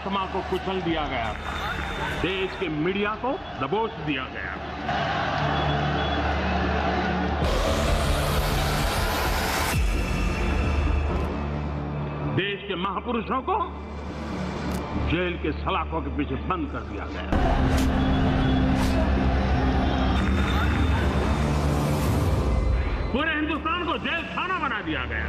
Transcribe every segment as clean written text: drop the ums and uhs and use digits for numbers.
आत्मा को कुचल दिया गया था। देश के मीडिया को दबोच दिया गया था। देश के महापुरुषों को जेल के सलाखों के पीछे बंद कर दिया गया। पूरे हिंदुस्तान को जेल खाना बना दिया गया।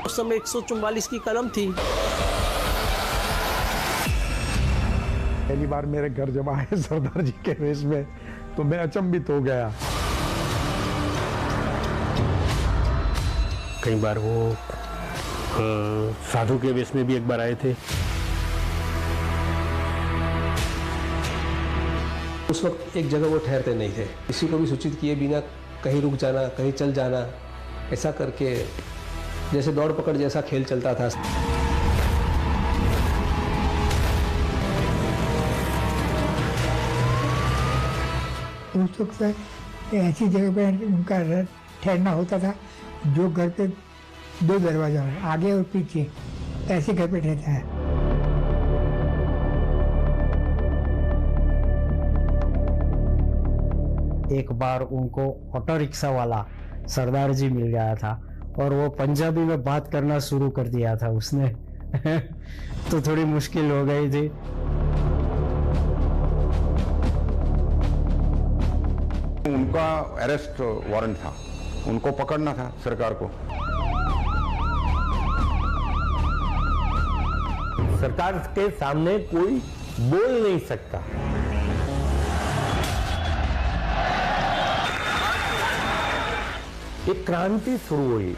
उस समय 144 की कलम थी। पहली बार मेरे घर जब आए सरदार जी के वेश में तो मैं अचंभित हो गया। कई बार वो साधु के वेश में भी एक बार आए थे। उस वक्त एक जगह वो ठहरते नहीं थे, किसी को भी सूचित किए बिना कहीं रुक जाना, कहीं चल जाना, ऐसा करके जैसे दौड़ पकड़ जैसा खेल चलता था। उस वक्त ऐसी जगह पे उनका ठहरना होता था जो घर पे 2 दरवाजा है, आगे और पीछे, ऐसे घर पे ठहरता है। एक बार उनको ऑटो रिक्शा वाला सरदार जी मिल गया था और वो पंजाबी में बात करना शुरू कर दिया था उसने तो थोड़ी मुश्किल हो गई थी। उनका अरेस्ट वारंट था, उनको पकड़ना था सरकार को। सरकार के सामने कोई बोल नहीं सकता। एक क्रांति शुरू हुई।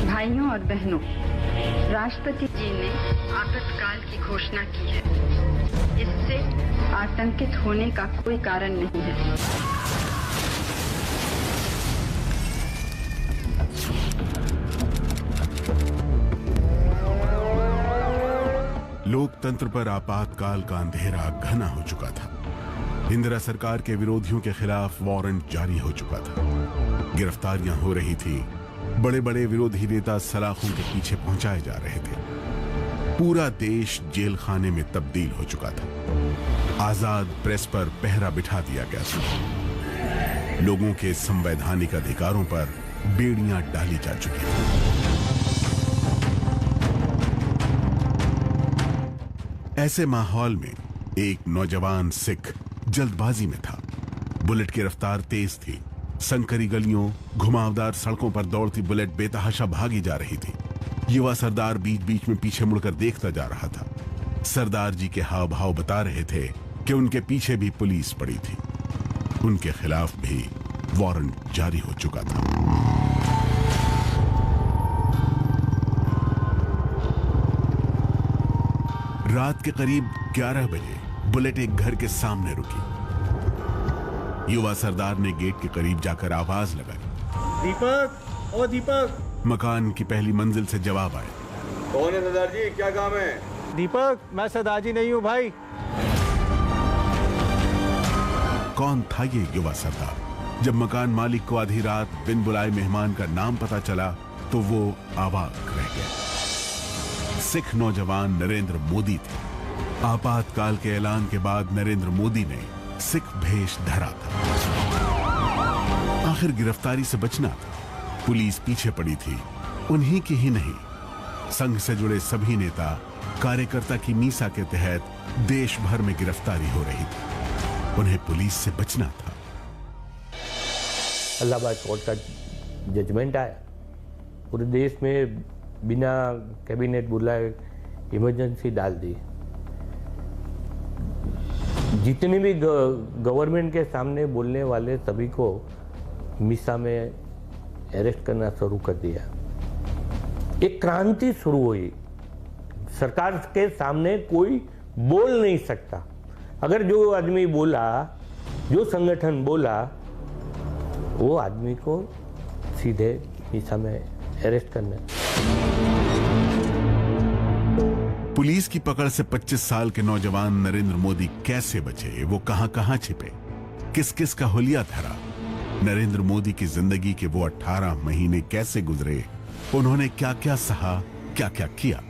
भाइयों और बहनों, राष्ट्रपति जी ने आपातकाल की घोषणा की है। इससे आतंकित होने का कोई कारण नहीं है। लोकतंत्र पर आपातकाल का अंधेरा घना हो चुका था। इंदिरा सरकार के विरोधियों के खिलाफ वारंट जारी हो चुका था। गिरफ्तारियां हो रही थी। बड़े बड़े विरोधी नेता सलाखों के पीछे पहुंचाए जा रहे थे। पूरा देश जेल खाने में तब्दील हो चुका था। आजाद प्रेस पर पहरा बिठा दिया गया था। लोगों के संवैधानिक अधिकारों पर बेड़ियां डाली जा चुकी थी। ऐसे माहौल में एक नौजवान सिख जल्दबाजी में था। बुलेट की रफ्तार तेज थी। संकरी गलियों, घुमावदार सड़कों पर दौड़ती बुलेट बेतहाशा भागी जा रही थी। युवा सरदार बीच बीच में पीछे मुड़कर देखता जा रहा था। सरदार जी के हाव भाव बता रहे थे कि उनके पीछे भी पुलिस पड़ी थी। उनके खिलाफ भी वारंट जारी हो चुका था। रात के करीब 11 बजे बुलेट एक घर के सामने रुकी। युवा सरदार ने गेट के करीब जाकर आवाज लगाई, दीपक, ओ दीपक। मकान की पहली मंजिल से जवाब आया, कौन है सरदार जी, क्या काम है? दीपक, मैं सरदार जी नहीं हूँ भाई। कौन था ये युवा सरदार? जब मकान मालिक को आधी रात बिन बुलाए मेहमान का नाम पता चला तो वो अवाक रह गया। सिख नौजवान नरेंद्र मोदी थे। आपातकाल के ऐलान के बाद नरेंद्र मोदी ने सिख भेष धरा था। आखिर गिरफ्तारी से बचना था। पुलिस पीछे पड़ी थी। उन्हीं की ही नहीं, संघ से जुड़े सभी नेता कार्यकर्ता की मीसा के तहत देश भर में गिरफ्तारी हो रही थी। उन्हें पुलिस से बचना था। इलाहाबाद कोर्ट का जजमेंट आया। पूरे देश में बिना कैबिनेट बुलाए इमरजेंसी डाल दी। जितने भी गवर्नमेंट के सामने बोलने वाले सभी को मिसा में अरेस्ट करना शुरू कर दिया। एक क्रांति शुरू हुई। सरकार के सामने कोई बोल नहीं सकता। अगर जो आदमी बोला, जो संगठन बोला, वो आदमी को सीधे मीसा में अरेस्ट करना। पुलिस की पकड़ से 25 साल के नौजवान नरेंद्र मोदी कैसे बचे, वो कहां छिपे, किस किस का हुलिया धरा, नरेंद्र मोदी की जिंदगी के वो 18 महीने कैसे गुजरे, उन्होंने क्या क्या सहा, क्या क्या किया,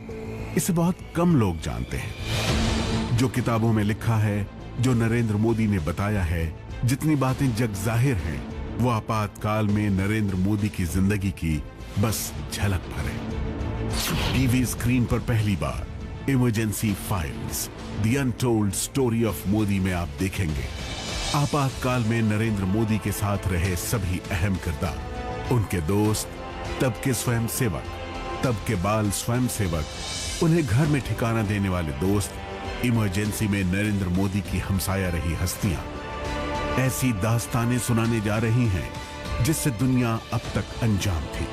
इसे बहुत कम लोग जानते हैं। जो किताबों में लिखा है, जो नरेंद्र मोदी ने बताया है, जितनी बातें जग जाहिर हैं, वो आपातकाल में नरेंद्र मोदी की जिंदगी की बस झलक भर है। टीवी स्क्रीन पर पहली बार emergency files, the untold story of Modi में आप देखेंगे आपातकाल में नरेंद्र मोदी के साथ रहे सभी अहम किरदार, उनके दोस्त, तब के स्वयंसेवक, तब के बाल स्वयंसेवक, उन्हें घर में ठिकाना देने वाले दोस्त, इमरजेंसी में नरेंद्र मोदी की हमसाया रही हस्तियां। ऐसी दास्तानें सुनाने जा रही हैं जिससे दुनिया अब तक अनजान थी।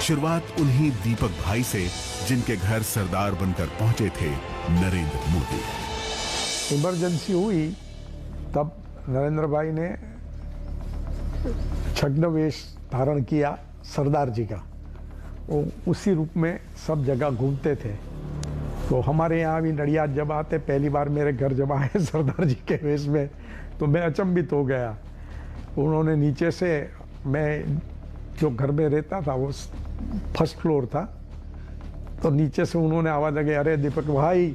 शुरुआत उन्हीं दीपक भाई से जिनके घर सरदार बनकर पहुंचे थे नरेंद्र मोदी। इमरजेंसी हुई तब नरेंद्र भाई ने छद्मवेश धारण किया सरदार जी का, वो उसी रूप में सब जगह घूमते थे। तो हमारे यहाँ भी नडियाद जब आते, पहली बार मेरे घर जब आए सरदार जी के वेश में, तो मैं अचंभित हो गया। उन्होंने नीचे से, मैं जो घर में रहता था वो फर्स्ट फ्लोर था, तो नीचे से उन्होंने आवाज़ लगी, अरे दीपक भाई।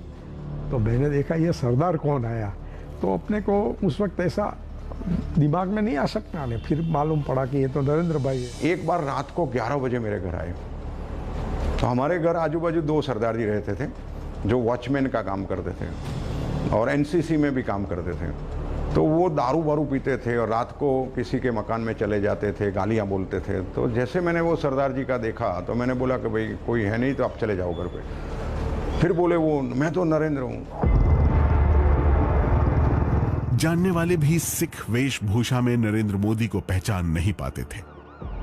तो मैंने देखा ये सरदार कौन आया, तो अपने को उस वक्त ऐसा दिमाग में नहीं आ सकता ने, फिर मालूम पड़ा कि ये तो नरेंद्र भाई है। एक बार रात को 11 बजे मेरे घर आए, तो हमारे घर आजू बाजू 2 सरदार जी रहते थे जो वॉचमैन का काम करते थे और एनसीसी में भी काम करते थे। तो वो दारू वारू पीते थे और रात को किसी के मकान में चले जाते थे, गालियाँ बोलते थे। तो जैसे मैंने वो सरदार जी का देखा तो मैंने बोला कि भाई कोई है नहीं तो आप चले जाओ घर पे। फिर बोले वो, मैं तो नरेंद्र हूँ। जानने वाले भी सिख वेशभूषा में नरेंद्र मोदी को पहचान नहीं पाते थे।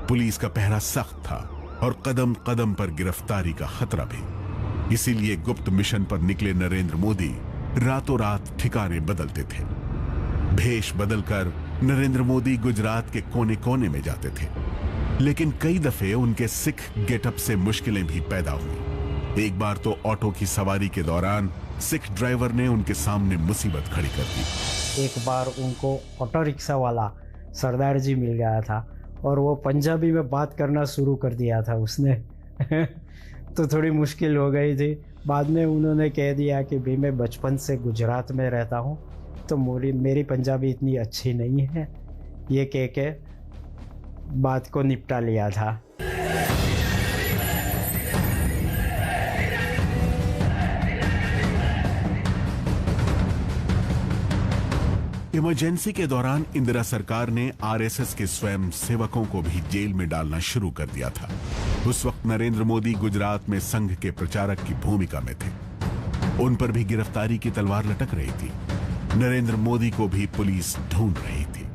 पुलिस का पहरा सख्त था और कदम कदम पर गिरफ्तारी का खतरा भी। इसीलिए गुप्त मिशन पर निकले नरेंद्र मोदी रातों रात ठिकाने बदलते थे। भेष बदलकर नरेंद्र मोदी गुजरात के कोने कोने में जाते थे, लेकिन कई दफे उनके सिख गेटअप से मुश्किलें भी पैदा हुई। एक बार तो ऑटो की सवारी के दौरान सिख ड्राइवर ने उनके सामने मुसीबत खड़ी कर दी। एक बार उनको ऑटो रिक्शा वाला सरदार जी मिल गया था और वो पंजाबी में बात करना शुरू कर दिया था उसने तो थोड़ी मुश्किल हो गई थी। बाद में उन्होंने कह दिया कि भाई मैं बचपन से गुजरात में रहता हूँ, तो मेरी पंजाबी इतनी अच्छी नहीं है, ये कह के बात को निपटा लिया था। इमरजेंसी के दौरान इंदिरा सरकार ने आरएसएस के स्वयं सेवकों को भी जेल में डालना शुरू कर दिया था। उस वक्त नरेंद्र मोदी गुजरात में संघ के प्रचारक की भूमिका में थे। उन पर भी गिरफ्तारी की तलवार लटक रही थी। नरेंद्र मोदी को भी पुलिस ढूंढ रही थी,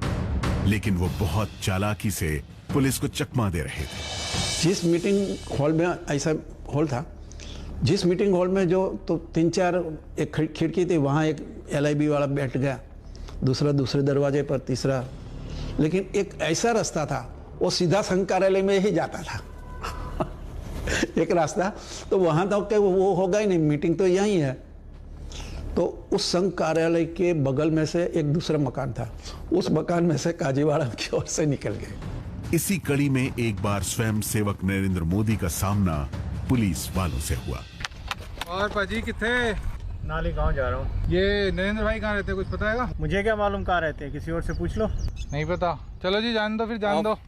लेकिन वो बहुत चालाकी से पुलिस को चकमा दे रहे थे। जिस मीटिंग हॉल में, ऐसा हॉल था, जिस मीटिंग हॉल में जो तो 3-4 एक खिड़की थी, वहाँ एक LIB वाला बैठ गया, दूसरा दूसरे दरवाजे पर, तीसरा। लेकिन एक ऐसा रास्ता था वो सीधा संघ कार्यालय में ही जाता था एक रास्ता, तो वहाँ तक वो होगा ही नहीं, मीटिंग तो यहीं है। तो उस संघ कार्यालय के बगल में से एक दूसरा मकान था, उस मकान में से काजीवाड़ा की ओर से निकल गए। इसी कड़ी में एक बार स्वयं सेवक नरेंद्र मोदी का सामना पुलिस वालों से हुआ। और पाजी किथे? नाली गांव जा रहा हूँ। ये नरेंद्र भाई कहाँ रहते हैं, कुछ पता है? मुझे क्या मालूम कहाँ रहते हैं, किसी और से पूछ लो। नहीं पता, चलो जी जान दो, फिर जान दो।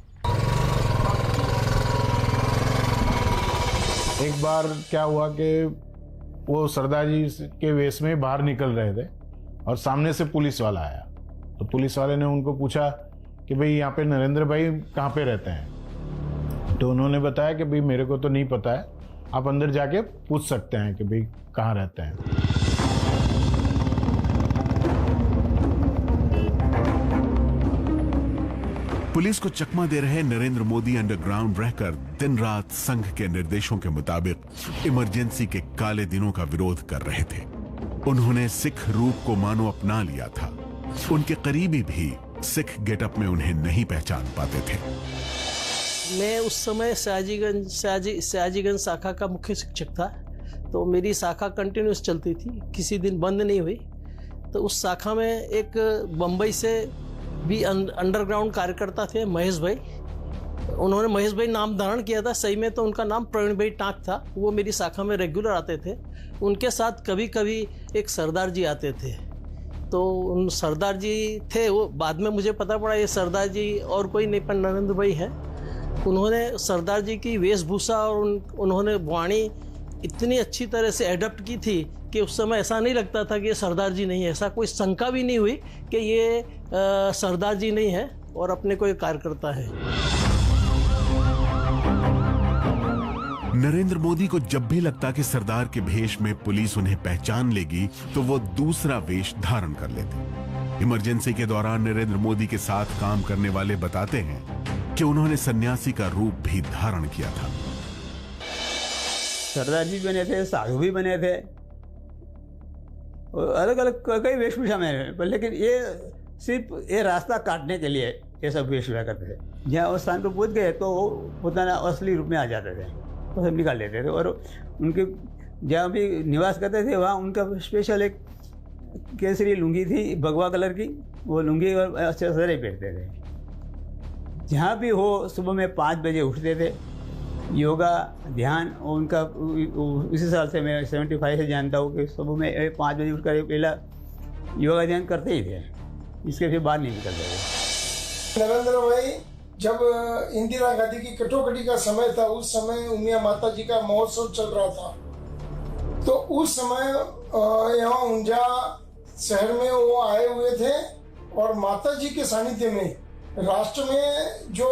एक बार क्या हुआ कि वो सरदार जी के वेश में बाहर निकल रहे थे और सामने से पुलिस वाला आया। तो पुलिस वाले ने उनको पूछा कि भाई यहाँ पे नरेंद्र भाई कहाँ पे रहते हैं। तो उन्होंने बताया कि भाई मेरे को तो नहीं पता है, आप अंदर जाके पूछ सकते हैं कि भाई कहाँ रहते हैं। पुलिस को चकमा दे रहे नरेंद्र मोदी अंडरग्राउंड रहकर दिन रात संघ के निर्देशों के मुताबिक इमरजेंसी के काले दिनों का विरोध कर रहे थे। उन्होंने सिख रूप को मानो अपना लिया था। उनके करीबी भी सिख गेटअप में उन्हें नहीं पहचान पाते थे। मैं उस समय सयाजीगंज शाखा का मुख्य शिक्षक था, तो मेरी शाखा कंटिन्यूस चलती थी, किसी दिन बंद नहीं हुई। तो उस शाखा में एक बम्बई से भी अंडरग्राउंड कार्यकर्ता थे, महेश भाई। उन्होंने महेश भाई नाम धारण किया था, सही में तो उनका नाम प्रवीण भाई टाँक था। वो मेरी शाखा में रेगुलर आते थे। उनके साथ कभी कभी एक सरदार जी आते थे। तो उन सरदार जी थे, वो बाद में मुझे पता पड़ा ये सरदार जी और कोई नहीं पर नरेंद्र भाई हैं। उन्होंने सरदार जी की वेशभूषा और उन्होंने वाणी इतनी अच्छी तरह से एडप्ट की थी कि उस समय ऐसा नहीं लगता था कि ये सरदार जी नहीं है। ऐसा कोई शंका भी नहीं हुई कि ये सरदार जी नहीं है और अपने कोई कार्यकर्ता है। नरेंद्र मोदी को जब भी लगता कि सरदार के भेष में पुलिस उन्हें पहचान लेगी तो वो दूसरा वेश धारण कर लेते। इमरजेंसी के दौरान नरेंद्र मोदी के साथ काम करने वाले बताते हैं कि उन्होंने सन्यासी का रूप भी धारण किया था। सरदार जी बने थे, साधु भी बने थे, अलग अलग कई वेशभूषा में, पर लेकिन ये सिर्फ ये रास्ता काटने के लिए ये सब वेशभूषा करते थे। जहाँ उस स्थान पर पहुँच गए तो वो अपना असली रूप में आ जाते थे, वो सब निकाल लेते थे। और उनके जहाँ भी निवास करते थे वहाँ उनका स्पेशल एक केसरी लुंगी थी, भगवा कलर की, वो लुंगी और अच्छे सरे पहनते थे। जहाँ भी हो सुबह में 5 बजे उठते थे। योगा ध्यान उनका इसी साल से मैं 75 से जानता हूँ कि सुबह में 5 बजे उठकर पहला योगा ध्यान करते ही थे, इसके फिर बाहर नहीं निकलते थे। नरेंद्र भाई जब इंदिरा गांधी की कटोकटी का समय था, उस समय उमिया माता जी का महोत्सव चल रहा था, तो उस समय यहाँ ऊंझा शहर में वो आए हुए थे और माता जी के सानिध्य में राष्ट्र में जो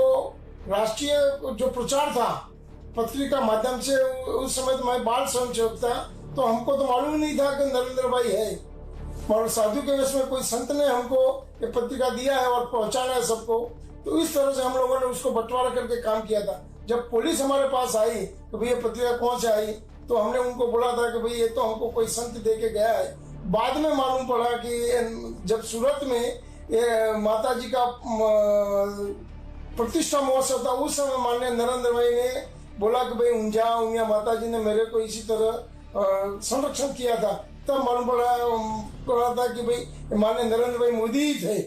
राष्ट्रीय जो प्रचार था पत्रिका माध्यम से, उस समय तो मैं बाल स्वयंसेवक था, तो हमको तो मालूम नहीं था कि नरेंद्र भाई है। और साधु के वेश में कोई संत ने हमको ये पत्रिका दिया है और पहुंचाना है सबको, तो इस तरह से हम लोगों ने उसको बंटवारा करके काम किया था। जब पुलिस हमारे पास आई तो भैया पत्रिका कौन से आई, तो हमने उनको बोला था कि भाई ये तो हमको कोई संत दे के गया है। बाद में मालूम पड़ा कि जब सूरत में ये माता जी का प्रतिष्ठा महोत्सव था, उस समय माननीय नरेंद्र भाई ने बोला कि भाई उमिया माता जी ने मेरे को इसी तरह संरक्षण किया था। तब मालूम पड़ा था कि भाई माननीय नरेंद्र भाई मोदी ही थे।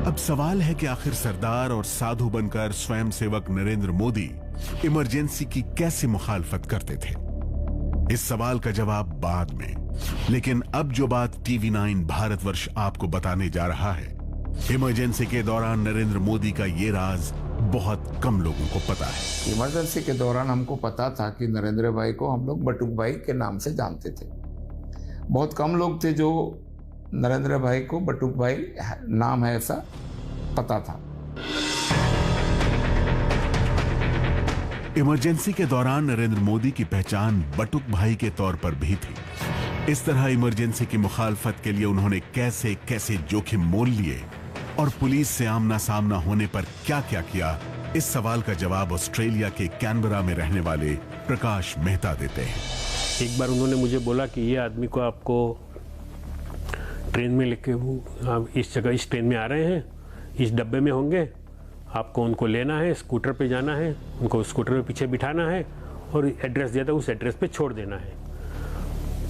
अब सवाल है कि आखिर सरदार और साधु बनकर स्वयंसेवक नरेंद्र मोदी इमरजेंसी की कैसे मुखालफत करते थे। इस सवाल का जवाब बाद में, लेकिन अब जो बात TV9 भारतवर्ष आपको बताने जा रहा है, इमरजेंसी के दौरान नरेंद्र मोदी का ये राज बहुत कम लोगों को पता है। इमरजेंसी के दौरान हमको पता था कि नरेंद्र भाई को हम लोग बटुक भाई के नाम से जानते थे। बहुत कम लोग थे जो नरेंद्र भाई को बटुक भाई नाम है ऐसा पता था। इमरजेंसी के दौरान नरेंद्र मोदी की पहचान बटुक भाई के तौर पर भी थी। इस तरह इमरजेंसी की मुखालफत के लिए उन्होंने कैसे कैसे जोखिम मोल लिए और पुलिस से आमना सामना होने पर क्या क्या किया, इस सवाल का जवाब ऑस्ट्रेलिया के कैनबरा में रहने वाले प्रकाश मेहता देते हैं। एक बार उन्होंने मुझे बोला कि ये आदमी को आपको ट्रेन में लेके आप इस जगह इस ट्रेन में आ रहे हैं, इस डब्बे में होंगे, आपको उनको लेना है, स्कूटर पे जाना है, उनको स्कूटर पे पीछे बिठाना है और एड्रेस दिया था, उस एड्रेस पे छोड़ देना है।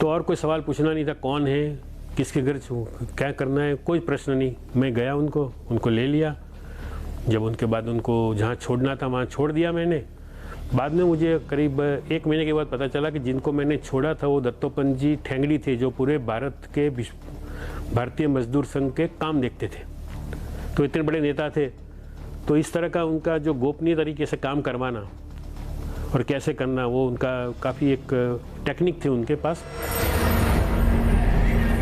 तो और कोई सवाल पूछना नहीं था, कौन है, किसके घर क्या करना है, कोई प्रश्न नहीं। मैं गया उनको ले लिया। जब उनके बाद उनको जहाँ छोड़ना था वहाँ छोड़ दिया मैंने। बाद में मुझे करीब 1 महीने के बाद पता चला कि जिनको मैंने छोड़ा था वो दत्तोपंत जी ठेंगड़ी थे, जो पूरे भारत के भारतीय मजदूर संघ के काम देखते थे। तो इतने बड़े नेता थे, तो इस तरह का उनका जो गोपनीय तरीके से काम करवाना और कैसे करना, वो उनका काफ़ी एक टेक्निक थी उनके पास।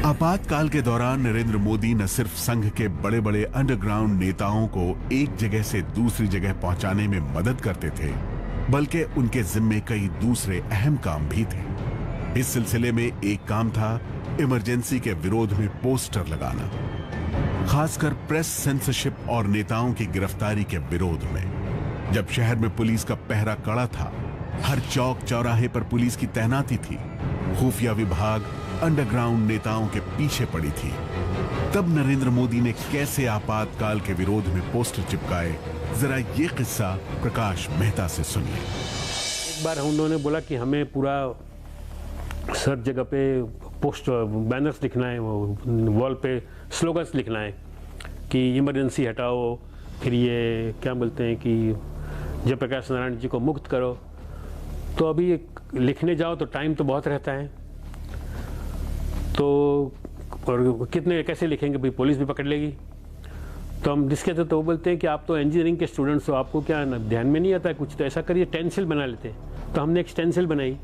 आपातकाल के दौरान नरेंद्र मोदी न सिर्फ संघ के बड़े बड़े अंडरग्राउंड नेताओं को एक जगह से दूसरी जगह पहुंचाने में मदद करते थे, बल्कि उनके जिम्मे कई दूसरे अहम काम भी थे। इस सिलसिले में एक काम था इमरजेंसी के विरोध में पोस्टर लगाना, खासकर प्रेस सेंसरशिप और नेताओं की गिरफ्तारी के विरोध में। जब शहर में पुलिस का पहरा कड़ा था, हर चौक चौराहे पर पुलिस की तैनाती थी, खुफिया विभाग अंडरग्राउंड नेताओं के पीछे पड़ी थी, तब नरेंद्र मोदी ने कैसे आपातकाल के विरोध में पोस्टर चिपकाए, जरा ये किस्सा प्रकाश मेहता से सुनिए। एक बार उन्होंने बोला कि हमें पूरा सब जगह पे पोस्टर बैनर्स लिखना है, वॉल पे स्लोगन्स लिखना है कि इमरजेंसी हटाओ, फिर ये क्या बोलते हैं कि जयप्रकाश नारायण जी को मुक्त करो। तो अभी लिखने जाओ तो टाइम तो बहुत रहता है, तो और कितने कैसे लिखेंगे, भाई पुलिस भी पकड़ लेगी। तो हम जिसके थे तो वो बोलते हैं कि आप तो इंजीनियरिंग के स्टूडेंट्स हो, आपको क्या ध्यान में नहीं आता है कुछ, तो ऐसा करिए स्टेंसिल बना लेते। तो हमने एक स्टेंसिल बनाई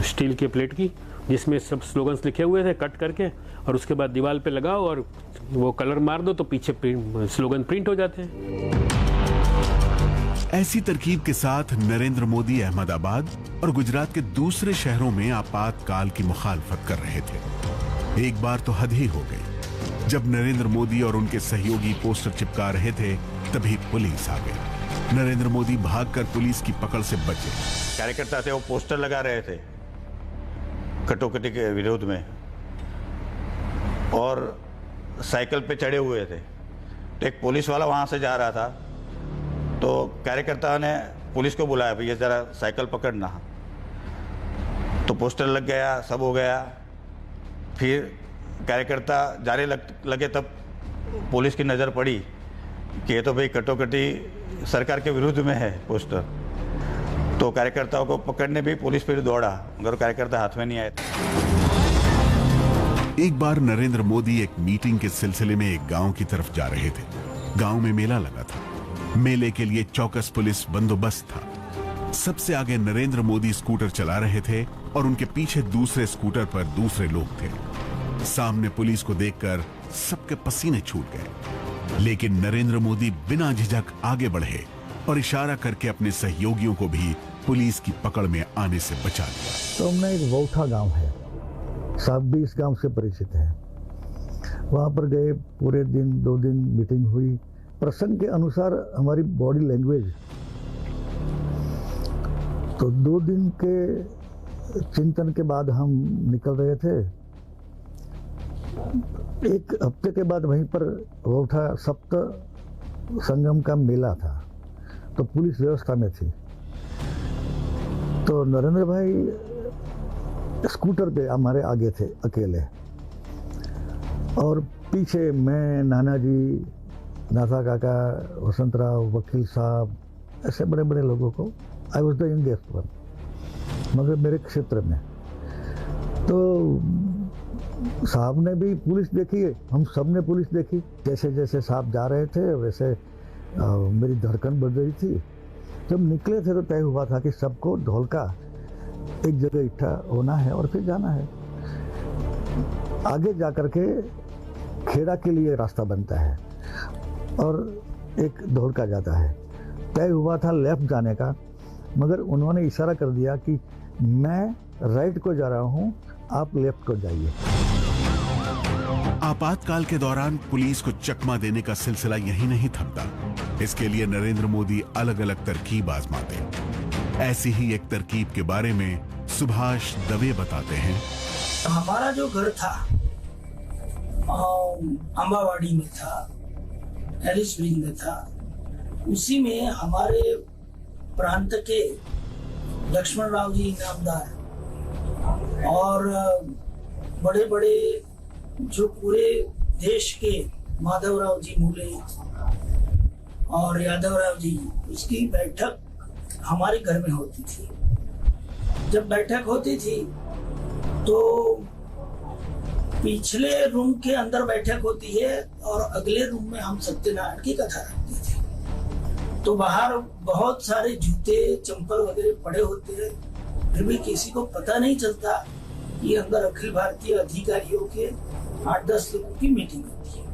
स्टील के प्लेट की, जिसमें सब स्लोगन्स लिखे हुए थे कट करके, और उसके बाद दीवार पे लगाओ और वो कलर मार दो तो पीछे स्लोगन प्रिंट हो जाते हैं। ऐसी तरकीब के साथ नरेंद्र मोदी अहमदाबाद और गुजरात के दूसरे शहरों में आपातकाल की मुखालफत कर रहे थे। एक बार तो हद ही हो गई, जब नरेंद्र मोदी और उनके सहयोगी पोस्टर चिपका रहे थे तभी पुलिस आ गई। नरेंद्र मोदी भागकर पुलिस की पकड़ से बचे। कार्यकर्ता थे, वो पोस्टर लगा रहे थे कटोकटी के विरोध में, और साइकिल पे चढ़े हुए थे। तो एक पुलिस वाला वहाँ से जा रहा था, तो कार्यकर्ता ने पुलिस को बुलाया, भैया ज़रा साइकिल पकड़ना। तो पोस्टर लग गया, सब हो गया। फिर कार्यकर्ता जाने लगे तब पुलिस की नज़र पड़ी कि ये तो भाई कटोकटी सरकार के विरुद्ध में है पोस्टर। तो कार्यकर्ताओं को पकड़ने भी पुलिस फिर दौड़ा, मगर कार्यकर्ता हाथ में नहीं आए। एक बार नरेंद्र मोदी एक मीटिंग के सिलसिले में एक गांव की तरफ जा रहे थे। गांव में मेला लगा था, मेले के लिए चौकस पुलिस बंदोबस्त था। सबसे आगे नरेंद्र मोदी स्कूटर चला रहे थे और उनके पीछे दूसरे स्कूटर पर दूसरे लोग थे। सामने पुलिस को देखकर सबके पसीने छूट गए, लेकिन नरेंद्र मोदी बिना झिझक आगे बढ़े और इशारा करके अपने सहयोगियों को भी पुलिस की पकड़ में आने से बचा लिया। तो हमने एक वौठा गांव है, साहब भी इस गांव से परिचित है। वहां पर गए, पूरे दिन 2 दिन मीटिंग हुई। प्रसंग के अनुसार हमारी बॉडी लैंग्वेज, तो 2 दिन के चिंतन के बाद हम निकल रहे थे। 1 हफ्ते के बाद वहीं पर वौठा सप्त संगम का मेला था, तो पुलिस व्यवस्था में थी। तो नरेंद्र भाई स्कूटर पे हमारे आगे थे अकेले, और पीछे मैं, नाना जी, नाथा काका, वसंतराव, वकील साहब, ऐसे बड़े बड़े लोगों को, I was the youngest one, मगर मेरे क्षेत्र में। तो साहब ने भी पुलिस देखी, हम सब ने पुलिस देखी। जैसे जैसे साहब जा रहे थे वैसे मेरी धड़कन बढ़ रही थी। जब निकले थे तो तय हुआ था कि सबको ढोलका एक जगह इकट्ठा होना है और फिर जाना है। आगे जाकर के खेड़ा के लिए रास्ता बनता है और एक ढोलका जाता है। तय हुआ था लेफ्ट जाने का, मगर उन्होंने इशारा कर दिया कि मैं राइट को जा रहा हूं, आप लेफ्ट को जाइए। आपातकाल के दौरान पुलिस को चकमा देने का सिलसिला यही नहीं थमता। इसके लिए नरेंद्र मोदी अलग अलग तरकीब आजमाते। ऐसी ही एक तरकीब के बारे में सुभाष दवे बताते हैं। हमारा जो घर था अम्बावाड़ी में था, एलिस ब्रिज में था, उसी में हमारे प्रांत के लक्ष्मण राव जी इनामदार और बड़े बड़े जो पूरे देश के माधवराव जी मूले और यादवराव जी, उसकी बैठक हमारे घर में होती थी। जब बैठक होती थी तो पिछले रूम के अंदर बैठक होती है और अगले रूम में हम सत्यनारायण की कथा रखते थे। तो बाहर बहुत सारे जूते चंपल वगैरह पड़े होते हैं, फिर भी किसी को पता नहीं चलता कि अंदर अखिल भारतीय अधिकारियों के 8-10 लोगों की मीटिंग होती है।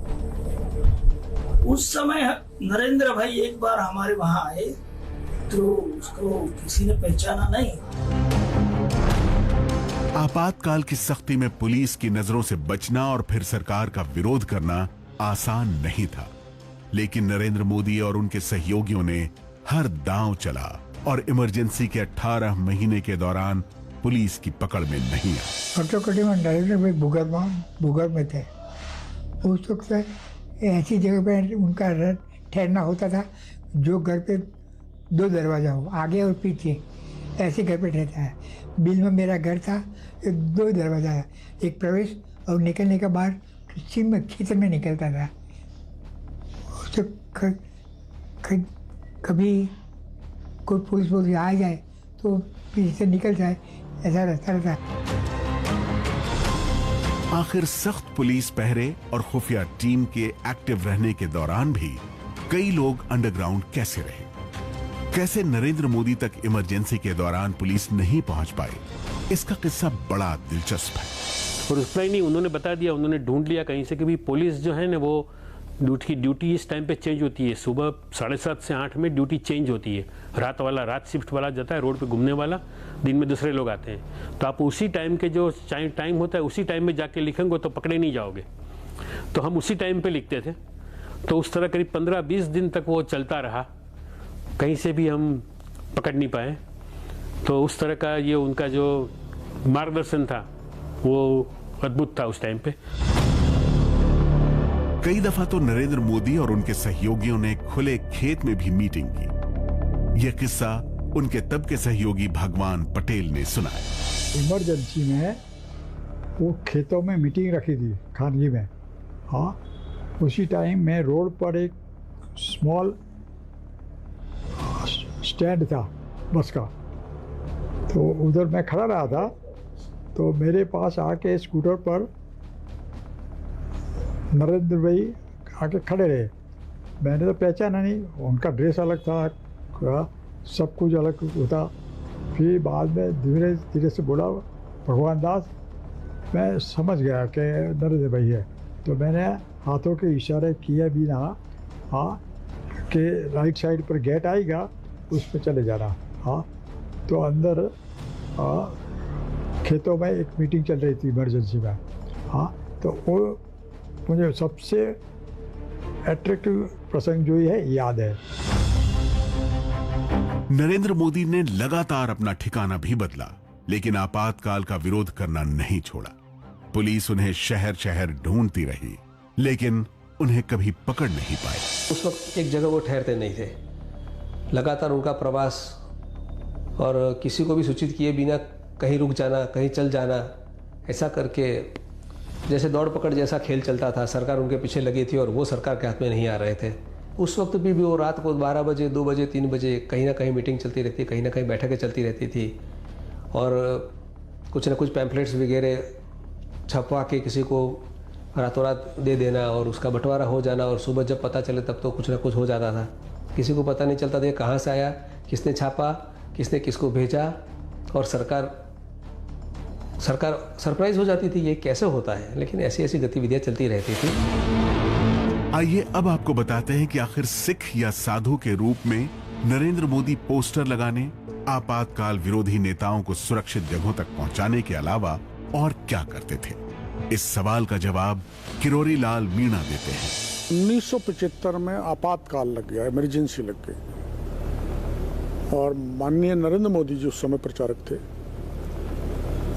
उस समय नरेंद्र भाई एक बार हमारे वहां आए तो उसको किसी ने पहचाना नहीं। आपातकाल की सख्ती में पुलिस की नजरों से बचना और फिर सरकार का विरोध करना आसान नहीं था, लेकिन नरेंद्र मोदी और उनके सहयोगियों ने हर दांव चला और इमरजेंसी के 18 महीने के दौरान पुलिस की पकड़ में नहीं आए। कटोकटी में नरेंद्र भाई भूगर्भ में थे। उस वक्त ऐसी जगह पर उनका ठहरना होता था जो घर पे 2 दरवाजा हो, आगे और पीछे, ऐसे घर पे ठहरता है। बिल में मेरा घर था, 2 दरवाजा है, एक प्रवेश और निकलने के बाद खेत में निकलता था। तो कभी कोई पुलिस आ जाए तो पीछे से निकल जाए, ऐसा रहता रहता। आखिर सख्त पुलिस पहरे और खुफिया टीम के एक्टिव रहने के दौरान भी कई लोग अंडरग्राउंड कैसे रहे? कैसे नरेंद्र मोदी तक इमरजेंसी के दौरान पुलिस नहीं पहुंच पाई? इसका किस्सा बड़ा दिलचस्प है। और उतना ही नहीं, उन्होंने बता दिया, उन्होंने ढूंढ लिया कहीं से कि भी पुलिस जो है ना वो ड्यूटी इस टाइम पे चेंज होती है। सुबह 7:30 से 8 में ड्यूटी चेंज होती है। रात शिफ्ट वाला जाता है रोड पे घूमने वाला, दिन में दूसरे लोग आते हैं। तो आप उसी टाइम के जो टाइम होता है उसी टाइम में जाके लिखेंगे तो पकड़े नहीं जाओगे। तो हम उसी टाइम पे लिखते थे। तो उस तरह करीब 15-20 दिन तक वो चलता रहा, कहीं से भी हम पकड़ नहीं पाए। तो उस तरह का ये उनका जो मार्गदर्शन था वो अद्भुत था उस टाइम पे। कई दफा तो नरेंद्र मोदी और उनके सहयोगियों ने खुले खेत में भी मीटिंग की। यह किस्सा उनके तब के सहयोगी भगवान पटेल ने सुनाया। इमरजेंसी में वो खेतों में मीटिंग रखी थी खानगी में। हाँ, उसी टाइम में रोड पर एक स्मॉल स्टैंड था बस का, तो उधर मैं खड़ा रहा था। तो मेरे पास आके स्कूटर पर नरेंद्र भाई आके खड़े रहे। मैंने तो पहचाना नहीं, उनका ड्रेस अलग था, सब कुछ अलग होता। फिर बाद में धीरे धीरे से बोला भगवान दास। मैं समझ गया कि नरेंद्र भाई है। तो मैंने हाथों के इशारे किए बिना हाँ कि राइट साइड पर गेट आएगा उस पर चले जाना। हाँ, तो अंदर खेतों में एक मीटिंग चल रही थी इमरजेंसी में। हाँ, तो वो मुझे सबसे अट्रैक्टिव प्रसंग जो है याद है। नरेंद्र मोदी ने लगातार अपना ठिकाना भी बदला, लेकिन आपातकाल का विरोध करना नहीं छोड़ा। पुलिस उन्हें शहर शहर ढूंढती रही, लेकिन उन्हें कभी पकड़ नहीं पाए। उस वक्त एक जगह वो ठहरते नहीं थे। लगातार उनका प्रवास और किसी को भी सूचित किए बिना कहीं रुक जाना, कहीं चल जाना, ऐसा करके जैसे दौड़ पकड़ जैसा खेल चलता था। सरकार उनके पीछे लगी थी और वो सरकार के हाथ में नहीं आ रहे थे। उस वक्त भी वो रात को 12 बजे, 2 बजे, 3 बजे कहीं ना कहीं मीटिंग चलती रहती, कहीं ना कहीं बैठकें चलती रहती थी। और कुछ ना कुछ पैम्पलेट्स वगैरह छपवा के किसी को रातों रात दे देना और उसका बंटवारा हो जाना। और सुबह जब पता चले तब तो कुछ ना कुछ हो जाता था। किसी को पता नहीं चलता था कहाँ से आया, किसने छापा, किसने किसको भेजा। और सरकार सरप्राइज हो जाती थी ये कैसे होता है। लेकिन ऐसी ऐसी गतिविधियां चलती रहती थी। आइए अब आपको बताते हैं कि आखिर सिख या साधु के रूप में नरेंद्र मोदी पोस्टर लगाने, आपातकाल विरोधी नेताओं को सुरक्षित जगहों तक पहुंचाने के अलावा और क्या करते थे। इस सवाल का जवाब किरोरी लाल मीणा देते हैं। 1975 में आपातकाल लग गया, इमरजेंसी लग गई। और माननीय नरेंद्र मोदी जी उस समय प्रचारक थे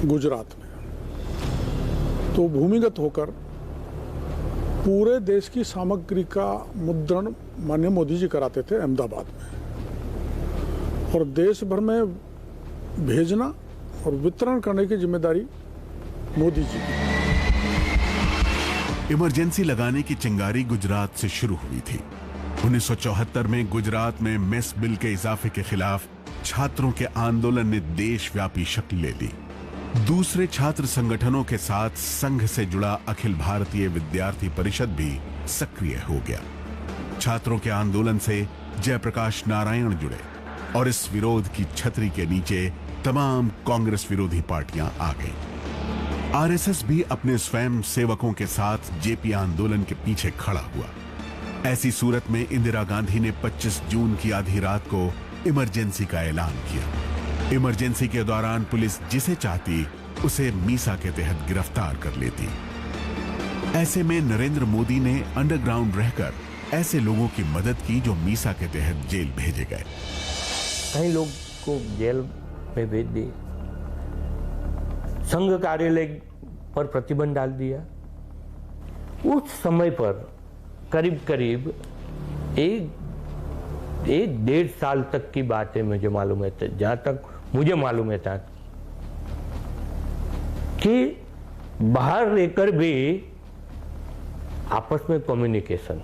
गुजरात में। तो भूमिगत होकर पूरे देश की सामग्री का मुद्रण माननीय मोदी जी कराते थे अहमदाबाद में। और देश भर में भेजना और वितरण करने की जिम्मेदारी मोदी जी की। इमरजेंसी लगाने की चिंगारी गुजरात से शुरू हुई थी। 1974 में गुजरात में मेस बिल के इजाफे के खिलाफ छात्रों के आंदोलन ने देशव्यापी शक्ल ले ली। दूसरे छात्र संगठनों के साथ संघ से जुड़ा अखिल भारतीय विद्यार्थी परिषद भी सक्रिय हो गया। छात्रों के आंदोलन से जयप्रकाश नारायण जुड़े और इस विरोध की छतरी के नीचे तमाम कांग्रेस विरोधी पार्टियां आ गईं। आरएसएस भी अपने स्वयं सेवकों के साथ जेपी आंदोलन के पीछे खड़ा हुआ। ऐसी सूरत में इंदिरा गांधी ने 25 जून की आधी रात को इमरजेंसी का ऐलान किया। इमरजेंसी के दौरान पुलिस जिसे चाहती उसे मीसा के तहत गिरफ्तार कर लेती। ऐसे में नरेंद्र मोदी ने अंडरग्राउंड रहकर ऐसे लोगों की मदद की जो मीसा के तहत जेल भेजे गए। कई लोग को जेल में भेज दी, संघ कार्यालय पर प्रतिबंध डाल दिया। उस समय पर करीब करीब एक डेढ़ साल तक की बात है, मुझे मालूम है, जहां तक मुझे मालूम है था कि बाहर रहकर भी आपस में कम्युनिकेशन,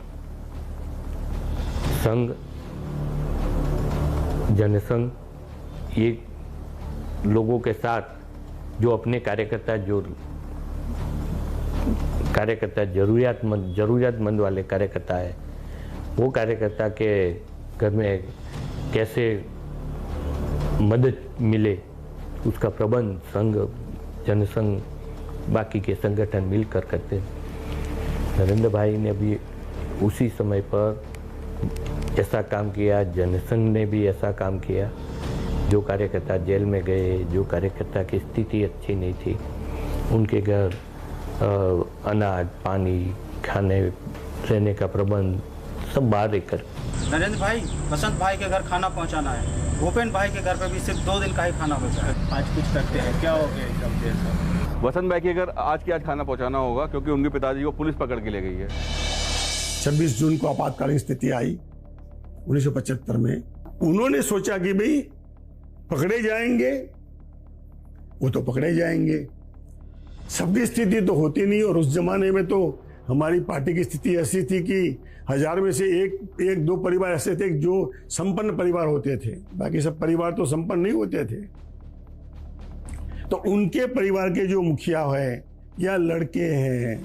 संघ, जनसंघ, ये लोगों के साथ जो अपने कार्यकर्ता जरूरियातमंद वाले कार्यकर्ता है, वो कार्यकर्ता के घर में कैसे मदद मिले, उसका प्रबंध संघ, जनसंघ, बाकी के संगठन मिलकर करते। नरेंद्र भाई ने भी उसी समय पर ऐसा काम किया, जनसंघ ने भी ऐसा काम किया। जो कार्यकर्ता जेल में गए, जो कार्यकर्ता की स्थिति अच्छी नहीं थी, उनके घर अनाज, पानी, खाने, रहने का प्रबंध सब बाहर रहकर। नरेंद्र भाई, बसंत भाई के घर खाना पहुंचाना है, भूपेन भाई के घर पे भी सिर्फ 2 दिन का ही खाना बचा है। आज कुछ करते हैं, क्या हो गया एकदम से? बसंत भाई के घर आज खाना पहुंचाना होगा, क्योंकि उनके पिताजी को पुलिस पकड़ के ले गई है। 26 जून को आपातकालीन स्थिति आई 1975 में। उन्होंने सोचा कि भाई पकड़े जाएंगे, वो तो पकड़े जाएंगे, सबकी स्थिति तो होती नहीं। और उस जमाने में तो हमारी पार्टी की स्थिति ऐसी थी कि 1000 में से एक दो परिवार ऐसे थे जो संपन्न परिवार होते थे, बाकी सब परिवार तो संपन्न नहीं होते थे। तो उनके परिवार के जो मुखिया है या लड़के हैं,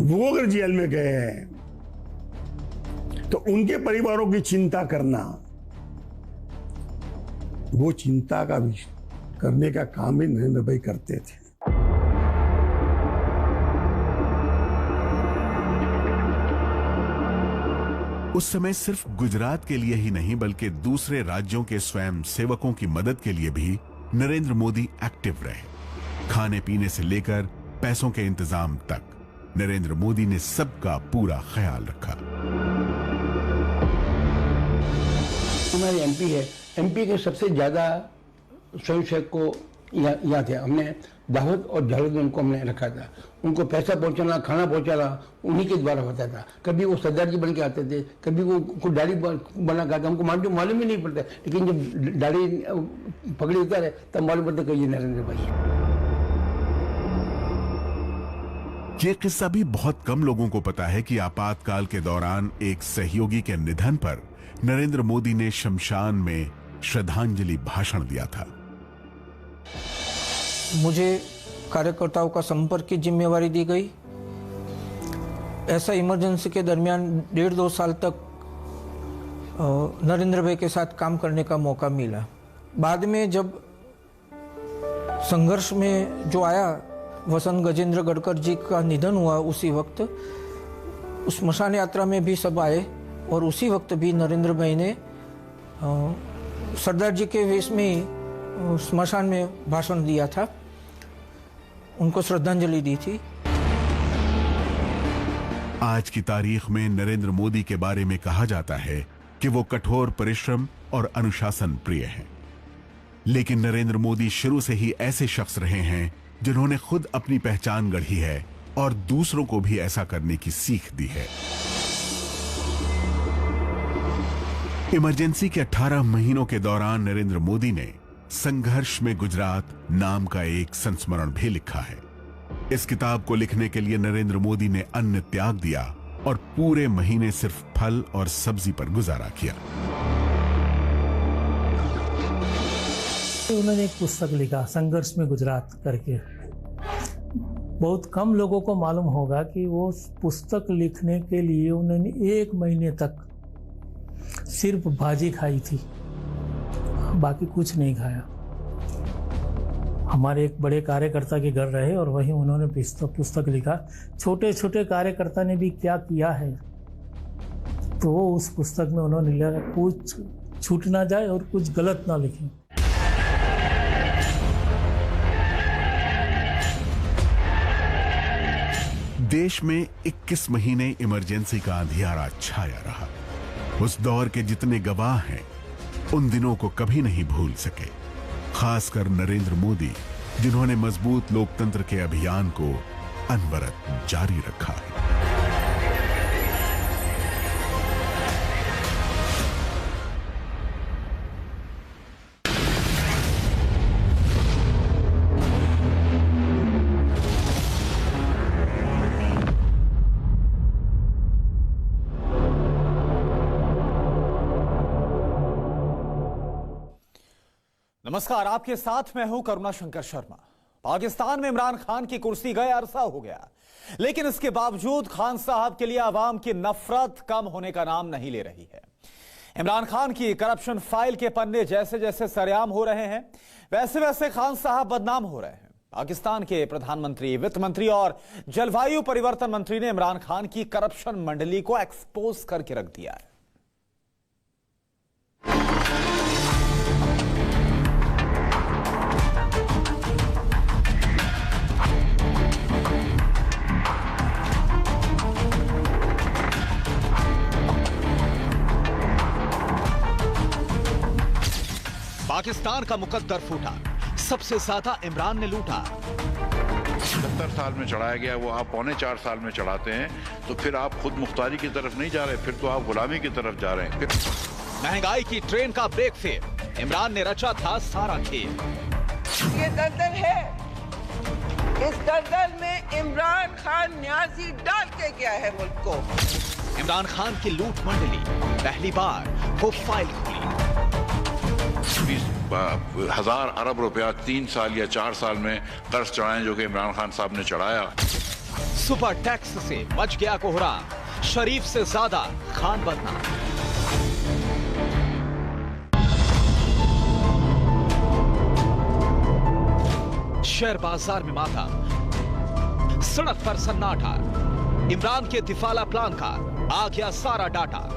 वो अगर जेल में गए हैं तो उनके परिवारों की चिंता करना, वो चिंता का भी करने का काम भी नरेंद्र भाई करते थे। उस समय सिर्फ गुजरात के लिए ही नहीं बल्कि दूसरे राज्यों के स्वयं सेवकों की मदद के लिए भी नरेंद्र मोदी एक्टिव रहे। खाने पीने से लेकर पैसों के इंतजाम तक नरेंद्र मोदी ने सबका पूरा ख्याल रखा। हमारे एमपी है, एमपी के सबसे ज्यादा स्वयंसेवक को यहाँ थे। हमने दाहोद और झालोद में उनको हमने रखा था। उनको पैसा पहुंचाना, खाना पहुंचाना उन्हीं के द्वारा होता था। कभी वो सरदार जी बन के आते थे, कभी वो दाढ़ी बना के आते, हमको मालूम ही नहीं पड़ता, लेकिन जब दाढ़ी पगड़ी उतारे तब मालूम पड़ता कि ये नरेंद्र भाई है। ये किस्सा भी बहुत कम लोगों को पता है कि आपातकाल के दौरान एक सहयोगी के निधन पर नरेंद्र मोदी ने शमशान में श्रद्धांजलि भाषण दिया था। मुझे कार्यकर्ताओं का संपर्क की जिम्मेवारी दी गई। ऐसा इमरजेंसी के दरमियान 1.5-2 साल तक नरेंद्र भाई के साथ काम करने का मौका मिला। बाद में जब संघर्ष में जो आया, वसंत गजेंद्र गडकर जी का निधन हुआ, उसी वक्त उस स्मशान यात्रा में भी सब आए और उसी वक्त भी नरेंद्र भाई ने सरदार जी के वेश में स्मशान में भाषण दिया था, उनको श्रद्धांजलि दी थी। आज की तारीख में नरेंद्र मोदी के बारे में कहा जाता है कि वो कठोर परिश्रम और अनुशासन प्रिय हैं। लेकिन नरेंद्र मोदी शुरू से ही ऐसे शख्स रहे हैं जिन्होंने खुद अपनी पहचान गढ़ी है और दूसरों को भी ऐसा करने की सीख दी है। इमरजेंसी के 18 महीनों के दौरान नरेंद्र मोदी ने संघर्ष में गुजरात नाम का एक संस्मरण भी लिखा है। इस किताब को लिखने के लिए नरेंद्र मोदी ने अन्न त्याग दिया और पूरे महीने सिर्फ फल और सब्जी पर गुजारा किया। उन्होंने एक पुस्तक लिखा, संघर्ष में गुजरात करके। बहुत कम लोगों को मालूम होगा कि वो पुस्तक लिखने के लिए उन्होंने 1 महीने तक सिर्फ भाजी खाई थी, बाकी कुछ नहीं खाया। हमारे एक बड़े कार्यकर्ता के घर रहे और वहीं उन्होंने पुस्तक लिखा, छोटे छोटे कार्यकर्ता ने भी क्या किया है। तो वो उस पुस्तक में उन्होंने लिखा, कुछ छूट ना जाए और कुछ गलत ना लिखें। देश में 21 महीने इमरजेंसी का अंधियारा छाया रहा। उस दौर के जितने गवाह हैं, उन दिनों को कभी नहीं भूल सके। खासकर नरेंद्र मोदी, जिन्होंने मजबूत लोकतंत्र के अभियान को अनवरत जारी रखा है। नमस्कार, आपके साथ मैं हूं करुणा शंकर शर्मा। पाकिस्तान में इमरान खान की कुर्सी गए अरसा हो गया, लेकिन इसके बावजूद खान साहब के लिए आवाम की नफरत कम होने का नाम नहीं ले रही है। इमरान खान की करप्शन फाइल के पन्ने जैसे जैसे सरेआम हो रहे हैं, वैसे वैसे खान साहब बदनाम हो रहे हैं। पाकिस्तान के प्रधानमंत्री, वित्त मंत्री और जलवायु परिवर्तन मंत्री ने इमरान खान की करप्शन मंडली को एक्सपोज करके रख दिया है। पाकिस्तान का मुकद्दर फूटा, सबसे ज्यादा इमरान ने लूटा। 70 साल में चढ़ाया गया वो आप 3.25 साल में चढ़ाते हैं, तो फिर आप खुद मुख्तारी की तरफ नहीं जा रहे, फिर तो आप गुलामी की तरफ जा रहे हैं। महंगाई की ट्रेन का ब्रेक फेल, इमरान ने रचा था सारा खेल। ये दलदल है, इस दलदल में इमरान खान न्याजी डाल के गया है मुल्क को। इमरान खान की लूट मंडली, पहली बार वो फाइल खुली। 20,000 अरब रुपया 3 साल या 4 साल में कर्ज चढ़ाए, जो कि इमरान खान साहब ने चढ़ाया। सुपर टैक्स से मच गया कोहराम, शरीफ से ज्यादा खान बदनाम। शेयर बाजार में माथा, सड़क पर सन्नाटा, इमरान के दिफाला प्लान का आ गया सारा डाटा।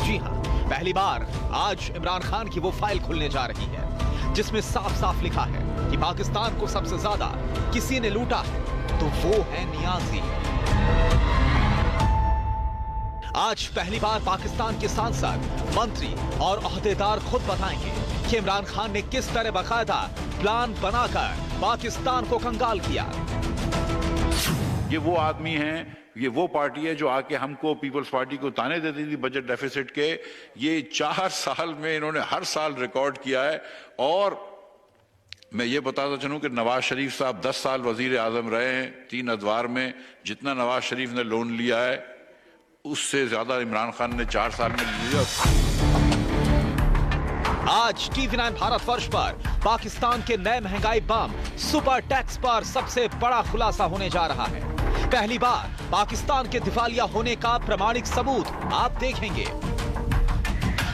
जी हां, पहली बार आज इमरान खान की वो फाइल खुलने जा रही है, जिसमें साफ साफ लिखा है कि पाकिस्तान को सबसे ज्यादा किसी ने लूटा है तो वो है नियाजी। आज पहली बार पाकिस्तान के सांसद, मंत्री और ओहदेदार खुद बताएंगे कि इमरान खान ने किस तरह बाकायदा प्लान बनाकर पाकिस्तान को कंगाल किया। ये वो आदमी हैं, ये वो पार्टी है जो आके हमको, पीपल्स पार्टी को ताने देती थी बजट डेफिसिट के। ये 4 साल में इन्होंने हर साल रिकॉर्ड किया है। और मैं ये बताता चलूं कि नवाज शरीफ साहब 10 साल वजीर आजम रहे हैं, 3 अदवार में जितना नवाज शरीफ ने लोन लिया है उससे ज्यादा इमरान खान ने 4 साल में लिया। आज TV9 भारतवर्ष पर पाकिस्तान के नए महंगाई बम सुपर टैक्स पर सबसे बड़ा खुलासा होने जा रहा है। पहली बार पाकिस्तान के दिवालिया होने का प्रमाणिक सबूत आप देखेंगे।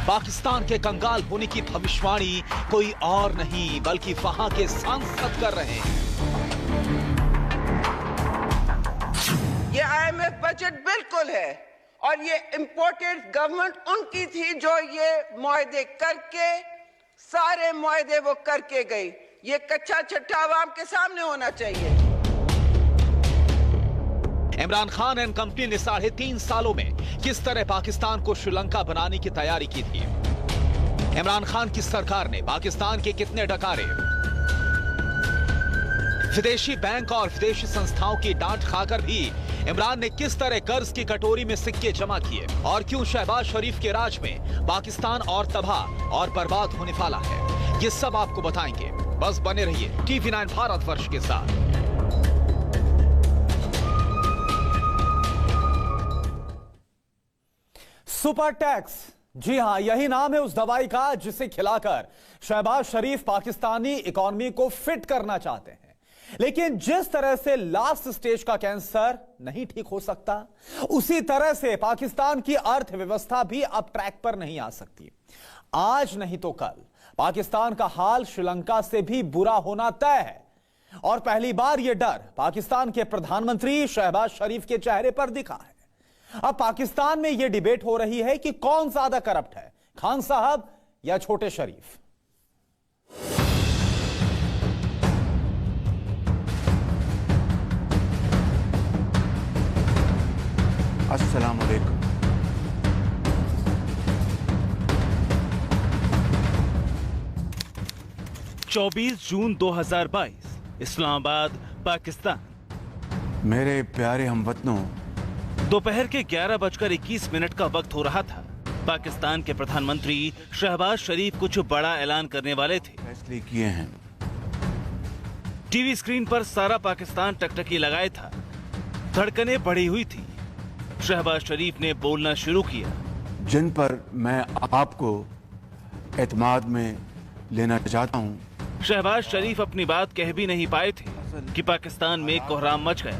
पाकिस्तान के कंगाल होने की भविष्यवाणी कोई और नहीं बल्कि वहां के सांसद कर रहे हैं। ये IMF बजट बिल्कुल है, और ये इंपोर्टेड गवर्नमेंट उनकी थी जो ये मुआहदे करके, सारे मुआहदे वो करके गई। ये कच्चा चट्टा आवाम के सामने होना चाहिए। इमरान खान एंड कंपनी ने 3.5 सालों में किस तरह पाकिस्तान को श्रीलंका बनाने की तैयारी की थी। इमरान खान की सरकार ने पाकिस्तान के कितने डकारे, विदेशी बैंक और विदेशी संस्थाओं की डांट खाकर भी इमरान ने किस तरह कर्ज की कटोरी में सिक्के जमा किए, और क्यों शहबाज शरीफ के राज में पाकिस्तान और तबाह और बर्बाद होने वाला है, ये सब आपको बताएंगे। बस बने रहिए TV9 भारतवर्ष के साथ। सुपर टैक्स, जी हां, यही नाम है उस दवाई का जिसे खिलाकर शहबाज शरीफ पाकिस्तानी इकोनॉमी को फिट करना चाहते हैं। लेकिन जिस तरह से लास्ट स्टेज का कैंसर नहीं ठीक हो सकता, उसी तरह से पाकिस्तान की अर्थव्यवस्था भी अब ट्रैक पर नहीं आ सकती। आज नहीं तो कल पाकिस्तान का हाल श्रीलंका से भी बुरा होना तय है, और पहली बार यह डर पाकिस्तान के प्रधानमंत्री शहबाज शरीफ के चेहरे पर दिखा है। अब पाकिस्तान में यह डिबेट हो रही है कि कौन ज्यादा करप्ट है, खान साहब या छोटे शरीफ। अस्सलाम वालेकुम। 24 जून 2022 इस्लामाबाद, पाकिस्तान। मेरे प्यारे हमवतनों, दोपहर के 11:21 का वक्त हो रहा था। पाकिस्तान के प्रधानमंत्री शहबाज शरीफ कुछ बड़ा ऐलान करने वाले थे। फैसले किए हैं। टीवी स्क्रीन पर सारा पाकिस्तान टकटकी लगाए था। धड़कनें बढ़ी हुई थी। शहबाज शरीफ ने बोलना शुरू किया। जिन पर मैं आपको एतमाद में लेना चाहता हूं। शहबाज शरीफ अपनी बात कह भी नहीं पाए थे कि पाकिस्तान में कोहराम मच गया।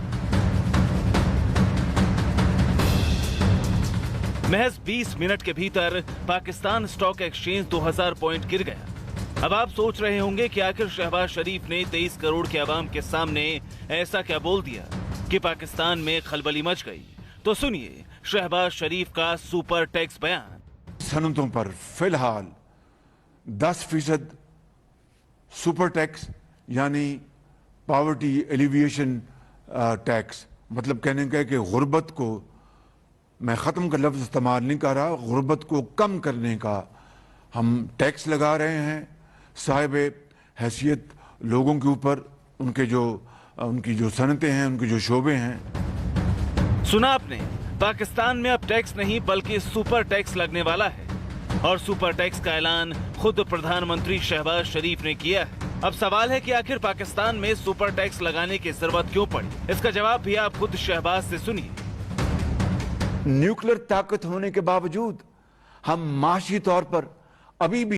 महज 20 मिनट के भीतर पाकिस्तान स्टॉक एक्सचेंज 2000 पॉइंट गिर गया। अब आप सोच रहे होंगे कि आखिर शहबाज शरीफ ने 23 करोड़ के आवाम के सामने ऐसा क्या बोल दिया कि पाकिस्तान में खलबली मच गई। तो सुनिए शहबाज शरीफ का सुपर टैक्स बयान। सनतों पर फिलहाल 10% सुपर टैक्स यानी पॉवर्टी एलिविएशन टैक्स, मतलब कहने का कि गुर्बत को, मैं ख़त्म का लफ्ज़ इस्तेमाल नहीं कर रहा, गुर्बत को कम करने का हम टैक्स लगा रहे हैं साहिब हैसियत लोगों के ऊपर, उनकी जो सनतें हैं, उनके जो शोबे हैं। सुना आपने, पाकिस्तान में अब टैक्स नहीं बल्कि सुपर टैक्स लगने वाला है और सुपर टैक्स का ऐलान खुद प्रधानमंत्री शहबाज शरीफ ने किया है। अब सवाल है कि आखिर पाकिस्तान में सुपर टैक्स लगाने की जरूरत क्यों पड़ी। इसका जवाब भी आप खुद शहबाज से सुनिए। न्यूक्लियर ताकत होने के बावजूद हम माशी तौर पर अभी भी